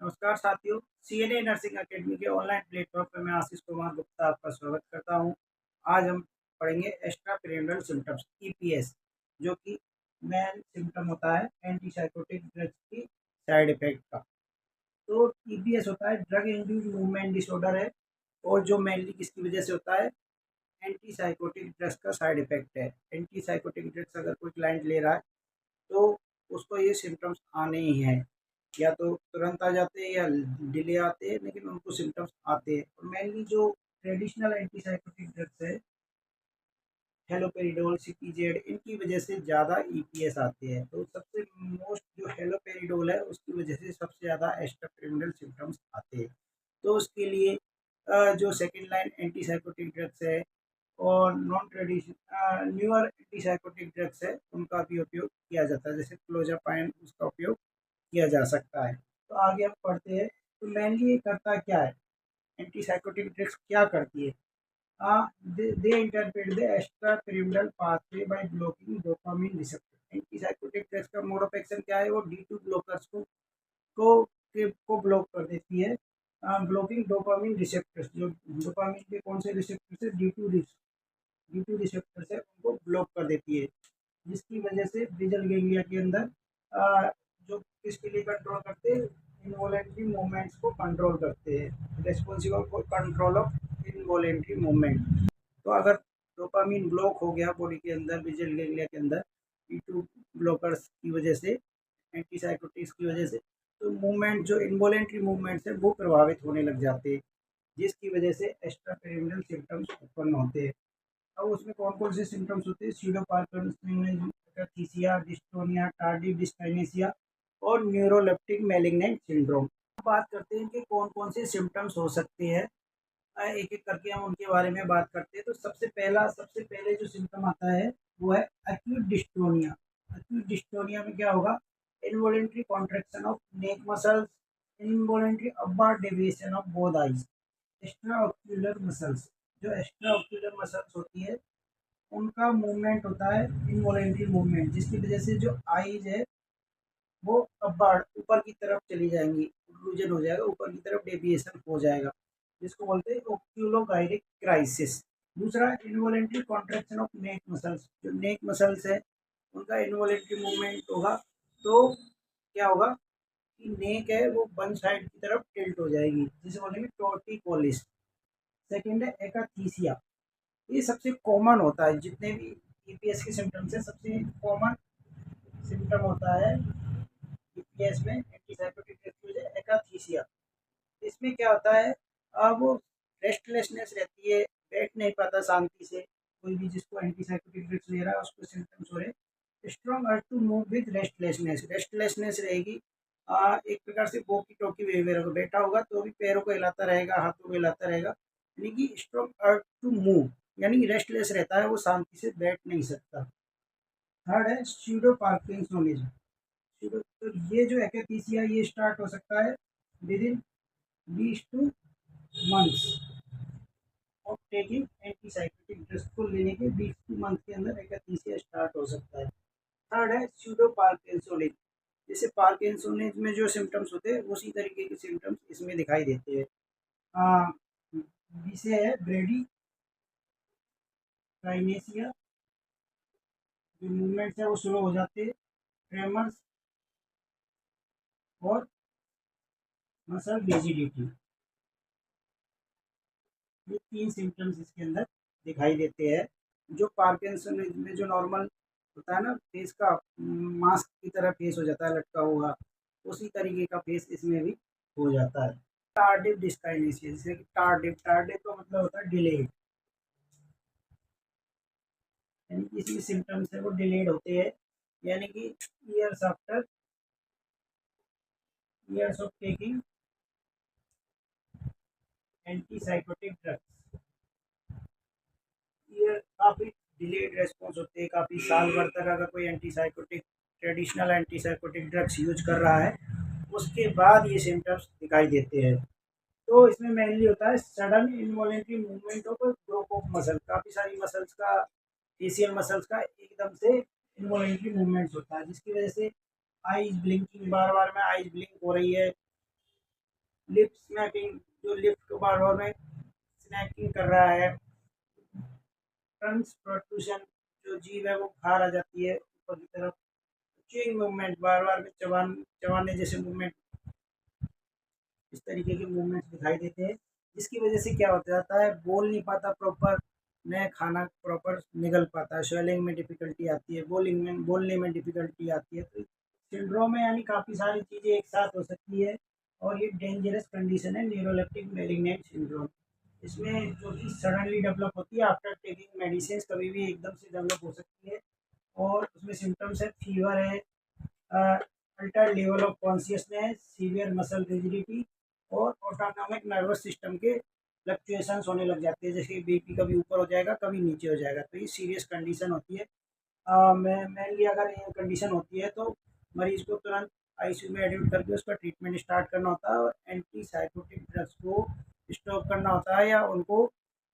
नमस्कार साथियों, CNA nursing academy के ऑनलाइन प्लेटफॉर्म पर मैं आशीष कुमार गुप्ता आपका स्वागत करता हूं। आज हम पढ़ेंगे एक्स्ट्रा पिरियडल सिम्टम्स ईपीएस, जो कि मेन सिम्टम होता है एंटीसाइकोटिक ड्रग्स की साइड इफेक्ट का। तो ईपीएस होता है ड्रग इंड्यूस्ड मूवमेंट डिसऑर्डर है, और जो मेनली किसकी वजह से होता है, एंटीसाइकोटिक ड्रग्स का साइड इफेक्ट है। एंटीसाइकोटिक ड्रग्स अगर कोई क्लाइंट ले रहा है तो उसको ये सिम्टम्स आने ही हैं, या तो तुरंत आ जाते हैं या डिले आते हैं, लेकिन उनको सिम्टम्स आते हैं। और मेनली जो ट्रेडिशनल एंटीसाइकोटिक ड्रग्स है, हेलोपेरिडोल, सिटीजेड, इनकी वजह से ज़्यादा ईपीएस आते हैं। तो सबसे मोस्ट जो हेलोपेरिडोल है उसकी वजह से सबसे ज़्यादा एक्स्ट्रापिरामिडल सिम्टम्स आते हैं। तो उसके लिए जो सेकेंड लाइन एंटीसाइकोटिक ड्रग्स है और non traditional newer antipsychotic drugs है, उनका भी उपयोग किया जाता है। जैसे क्लोजापाइन, उसका उपयोग किया जा सकता है। तो आगे हम पढ़ते हैं। तो मेनली ये करता क्या है, एंटीसाइकोटिक ड्रग्स क्या करती है? They interpret the extrapyramidal pathway by blocking dopamine receptor। Antipsychotic drugs का मोड ऑफ एक्शन क्या है? वो D2 ब्लॉकर्स को ब्लॉक कर देती है। ब्लॉकिंग डोपामिन रिसेप्टर्स, जो डोपामिन के कौन से रिसेप्टर्स है, डी टू रिसेप्टर्स है, उनको ब्लॉक कर देती है, जिसकी वजह से बेसल गैंग्लिया के अंदर जो किसके लिए कंट्रोल करते हैं, इनवॉलेंट्री मूवमेंट्स को कंट्रोल करते हैं, responsible for control of involuntary movement. तो अगर डोपामिन ब्लॉक हो गया बॉडी के अंदर, बेसल गैंग्लिया के अंदर, डी2 ब्लॉकर्स की वजह से, एंटीसाइकोटिक्स की वजह से, तो मूवमेंट जो इनवॉलेंट्री मूवमेंट्स है वो प्रभावित होने लग जाते हैं, जिसकी वजह से एक्स्ट्रापिरामिडल सिम्टम्स उत्पन्न होते हैं। अब उसमें कौन-कौन से सिम्पटम्स होते हैं? स्यूडोपार्किंसनिया, डिस्टोनिया, टार्डिव डिस्काइनेसिया और न्यूरोलेप्टिक मैलिग्नेंट सिंड्रोम। बात करते हैं कि कौन-कौन से सिम्पटम्स हो सकते हैं। एक-एक करके हम उनके बारे में बात करते हैं। तो सबसे पहले जो सिम्पटम आता है वो है एक्यूट डिस्टोनिया। एक्यूट डिस्टोनिया में क्या होगा? Involuntary contraction of neck muscles, involuntary upward deviation of both eyes, extra ocular muscles. जो एक्स्ट्रा ऑक्यूलर मसल्स होती है उनका मूवमेंट होता है इनवॉलेंट्री मूवमेंट, जिसकी वजह से जो आईज है वो अपवर्ड ऊपर की तरफ चली जाएंगी, ओक्लूजन हो जाएगा, ऊपर की तरफ डेविएशन हो जाएगा, जिसको बोलते हैं ओक्यूलोगाइरिक क्राइसिस। दूसरा, involuntary contraction of neck muscles. जो नेक मसल्स है उनका इनवॉलेंट्री मूवमेंट होगा, तो क्या होगा कि नेक है वो वन साइड की तरफ टिल्ट हो जाएगी, जिसे बोलेंगे टोर्टिकोलिस। सेकेंड है एकाथीसिया। ये सबसे कॉमन होता है, जितने भी ईपीएस के सिम्टम्स हैं सबसे कॉमन सिम्टम होता है ईपीएस में एंटीसाइकोटिक ड्रग्स की वजह एकाथीसिया। इसमें क्या होता है, वो रेस्टलेसनेस रहती है, बैठ नहीं पाता शांति से। कोई भी जिसको एंटीसाइकोटिक ड्रग्स ले रहा है उसको सिम्टम्स हो रहे। Strong urge to move with restlessness, restlessness रहेगी। एक प्रकार से वॉकी टॉकी बिहेवियर होगा, बैठा होगा तो भी पैरों को हिलाता रहेगा, हाथों को हिलाता रहेगा, यानी कि स्ट्रॉन्ग अर्ज टू मूव, यानी रेस्टलेस रहता है, वो शांति से बैठ नहीं सकता। थर्ड है स्यूडो पार्किंसोनिज्म। तो ये जो एकेथीसिया ये स्टार्ट हो सकता है with in 20 to 2 months of taking antipsychotic drugs को लेने के 20 मंथ के अंदर एकेथीसिया स्टार्ट हो सकता है। थर्ड है स्यूडो पार्किंसोनिज्म। जैसे पार्किंसोनिज्म में जो सिम्टम्स होते हैं उसी तरीके के सिम्टम्स इसमें दिखाई देते हैं। विषय है ब्रेडी काइनेसिया, जो मूवमेंट्स है वो स्लो हो जाते हैं, ट्रेमर्स और मसल रिजिडिटी। ये 3 सिम्टम्स इसके अंदर दिखाई देते हैं। जो पार्किंसनिज्म में जो नॉर्मल होता है ना, फेस का मास्क की तरह फेस हो जाता है लटका हुआ, उसी तरीके का फेस इसमें भी हो जाता है। टार्डिव डिस्काइनेसिया, जैसे कि टार्डिव टार्डिव का मतलब होता है डिलेड, यानी कि इसमें सिम्टम्स है वो डिलेड होते हैं, यानी कि years after years of taking antipsychotic drugs, ये काफ़ी डिलेड रेस्पॉन्स होते हैं। काफ़ी साल भर तक अगर कोई antipsychotic traditional antipsychotic drugs use कर रहा है, उसके बाद ये सिम्टम्स दिखाई देते हैं। तो इसमें मेनली होता है sudden involuntary movement of group of muscle. काफ़ी सारी मसल्स का, फेशियल मसल्स का एकदम से इनवॉलेंट्री मूवमेंट्स होता है, जिसकी वजह से आईज ब्लिंकिंग, बार बार में आईज ब्लिंक हो रही है, लिप स्नैपिंग, जो लिप को बार-बार में स्नैकिंग कर रहा है, टंग्स प्रोट्रूशन, जो जीभ है वो बाहर आ जाती है ऊपर की तरफ, च्यूइंग मूवमेंट, बार-बार में चबाने जैसे मूवमेंट, इस तरीके के मूवमेंट्स दिखाई देते हैं, जिसकी वजह से क्या हो जाता है, बोल नहीं पाता प्रॉपर, न खाना प्रॉपर निगल पाता है, स्वेलिंग में डिफ़िकल्टी आती है, बोलने में डिफ़िकल्टी आती है। तो सिंड्रोम में यानी काफ़ी सारी चीज़ें एक साथ हो सकती है और ये डेंजरस कंडीशन है न्यूरोलेप्टिक मैलिग्नेंट सिंड्रोम। इसमें जो कि सडनली डेवलप होती है आफ्टर टेकिंग मेडिसिन्स, कभी भी एकदम से डेवलप हो सकती है और उसमें सिम्पटम्स है फीवर है, Altered level of consciousness, severe muscle rigidity और ऑटोनॉमिक नर्वस सिस्टम के फ्लक्चुएशंस होने लग जाते हैं, जैसे बीपी कभी ऊपर हो जाएगा कभी नीचे हो जाएगा, तो ये सीरियस कंडीशन होती है। मेनली अगर ये कंडीशन होती है तो मरीज को तुरंत आईसीयू में एडमिट करके उसका ट्रीटमेंट स्टार्ट करना होता है और एंटी साइकोटिक ड्रग्स को स्टॉप करना होता है या उनको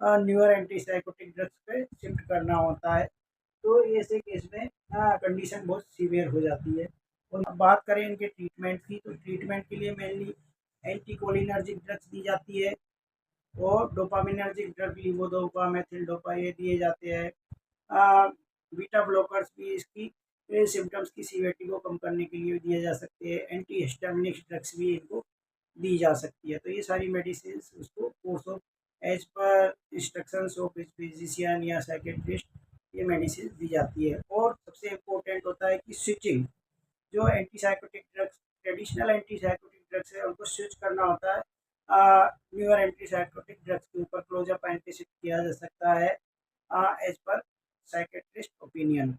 न्यूअर एंटी साइकोटिक ड्रग्स पे शिफ्ट करना होता है। तो ऐसे केस में कंडीशन बहुत सीवियर हो जाती है। और अब बात करें इनके ट्रीटमेंट की, तो ट्रीटमेंट के लिए मेनली एंटीकोलिनर्जिक ड्रग्स दी जाती है और डोपामिनर्जिक ड्रग लीवोडोपा, मेथिल-डोपा ये दिए जाते हैं। बीटा ब्लॉकर्स भी इसकी सिम्पटम्स की सीवियरिटी को कम करने के लिए दिए जा सकते हैं। एंटी हिस्टामिनिक ड्रग्स भी इनको दी जा सकती है। तो ये सारी मेडिसिन्स उसको course of as per instructions of physician या साइकियाट्रिस्ट ये मेडिसिन दी जाती है। और सबसे इम्पोर्टेंट होता है कि स्विचिंग, जो antipsychotic drugs, traditional antipsychotic drugs है, उनको स्विच करना होता है न्यूअर एंटीसाइकोटिक ड्रग्स के ऊपर। क्लोज़अप एंटासिड किया जा सकता है एज़ पर साइकियाट्रिस्ट ओपिनियन।